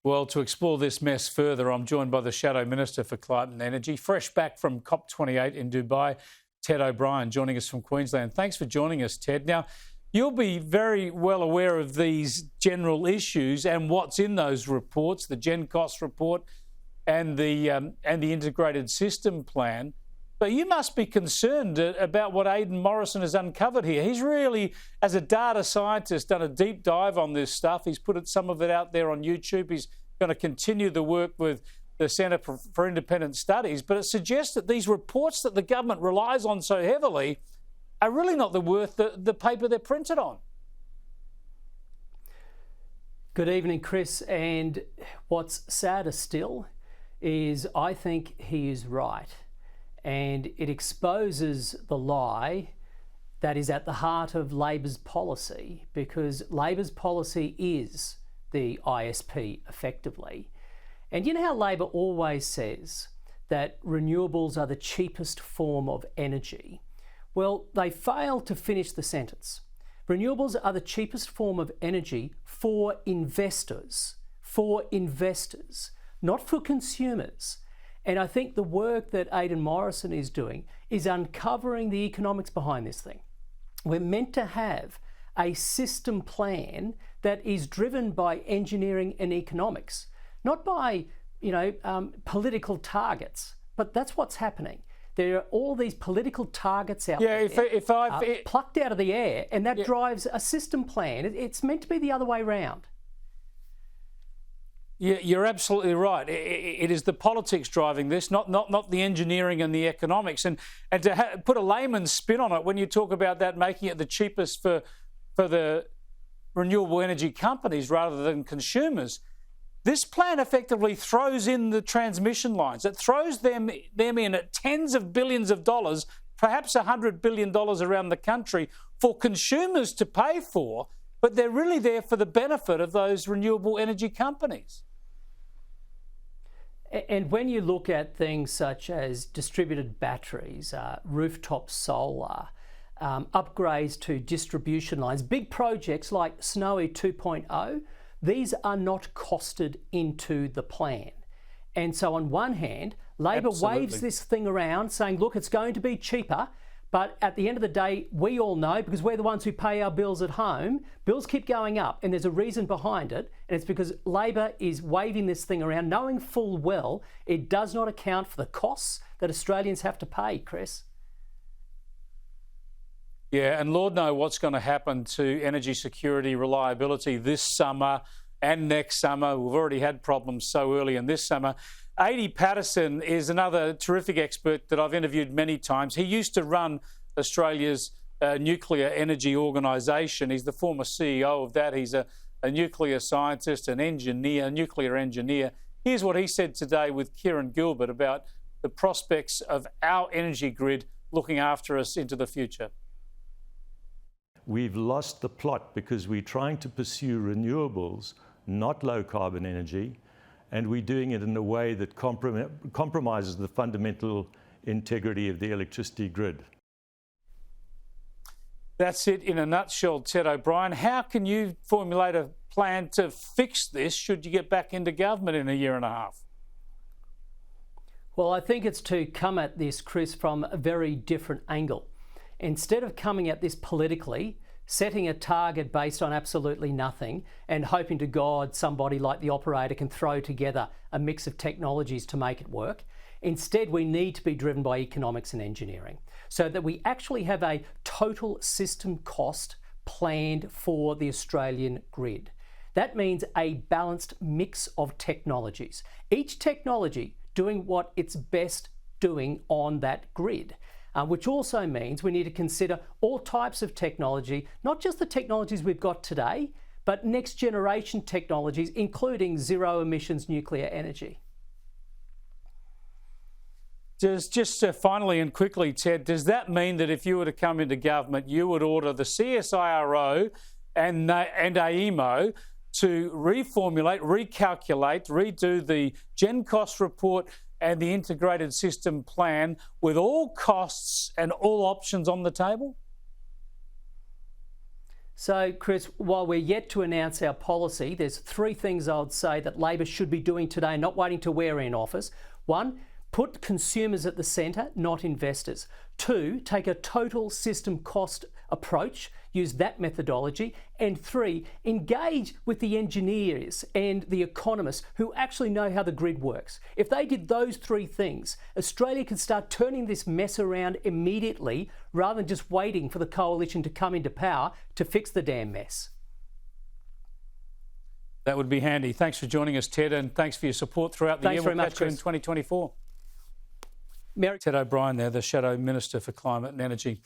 Well, to explore this mess further, I'm joined by the Shadow Minister for Climate and Energy, fresh back from COP28 in Dubai, Ted O'Brien, joining us from Queensland. Thanks for joining us, Ted. Now, you'll be very well aware of these general issues and what's in those reports, the Gen Cost report and the Integrated System Plan. But you must be concerned about what Aidan Morrison has uncovered here. He's really, as a data scientist, done a deep dive on this stuff. He's put some of it out there on YouTube. He's going to continue the work with the Centre for Independent Studies. But it suggests that these reports that the government relies on so heavily are really not worth the paper they're printed on. Good evening, Chris. And what's sadder still is I think he is right. And it exposes the lie that is at the heart of Labor's policy, because Labor's policy is the ISP effectively. And you know how Labor always says that renewables are the cheapest form of energy? Well, they fail to finish the sentence. Renewables are the cheapest form of energy for investors, not for consumers. And I think the work that Aidan Morrison is doing is uncovering the economics behind this thing. We're meant to have a system plan that is driven by engineering and economics, not by, political targets. But that's what's happening. There are all these political targets out there, plucked out of the air, and that drives a system plan. It's meant to be the other way around. Yeah, you're absolutely right. It is the politics driving this, not the engineering and the economics. And to put a layman's spin on it, when you talk about that making it the cheapest for the renewable energy companies rather than consumers, this plan effectively throws in the transmission lines. It throws them in at tens of billions of dollars, perhaps $100 billion around the country for consumers to pay for, but they're really there for the benefit of those renewable energy companies. And when you look at things such as distributed batteries, rooftop solar, upgrades to distribution lines, big projects like Snowy 2.0, these are not costed into the plan. And so on one hand, Labor waves this thing around saying, look, it's going to be cheaper. But at the end of the day, we all know, because we're the ones who pay our bills at home, bills keep going up, and there's a reason behind it, and it's because Labor is waving this thing around, knowing full well it does not account for the costs that Australians have to pay, Chris. Yeah, and Lord knows what's going to happen to energy security, reliability this summer and next summer. We've already had problems so early in this summer. Adi Patterson is another terrific expert that I've interviewed many times. He used to run Australia's nuclear energy organisation. He's the former CEO of that. He's a nuclear scientist, an engineer, a nuclear engineer. Here's what he said today with Kieran Gilbert about the prospects of our energy grid looking after us into the future. We've lost the plot because we're trying to pursue renewables, not low carbon energy, and we're doing it in a way that compromises the fundamental integrity of the electricity grid. That's it in a nutshell, Ted O'Brien. How can you formulate a plan to fix this should you get back into government in a year and a half? Well, I think it's to come at this, Chris, from a very different angle. Instead of coming at this politically, setting a target based on absolutely nothing and hoping to God somebody like the operator can throw together a mix of technologies to make it work. Instead, we need to be driven by economics and engineering so that we actually have a total system cost planned for the Australian grid. That means a balanced mix of technologies, each technology doing what it's best doing on that grid. Which also means we need to consider all types of technology, not just the technologies we've got today, but next generation technologies, including zero emissions nuclear energy. Just finally and quickly, Ted, does that mean that if you were to come into government, you would order the CSIRO and AEMO to reformulate, recalculate, redo the Gen Cost report and the Integrated System Plan with all costs and all options on the table? So, Chris, while we're yet to announce our policy, there's 3 things I would say that Labor should be doing today, not waiting till we're in office. 1, put consumers at the centre, not investors. 2, take a total system cost approach, use that methodology. And 3, engage with the engineers and the economists who actually know how the grid works. If they did those 3 things, Australia could start turning this mess around immediately rather than just waiting for the coalition to come into power to fix the damn mess. That would be handy. Thanks for joining us, Ted, and thanks for your support throughout the year. Thanks very much, Catch you in Chris. 2024. Merry Ted O'Brien there, the Shadow Minister for Climate and Energy.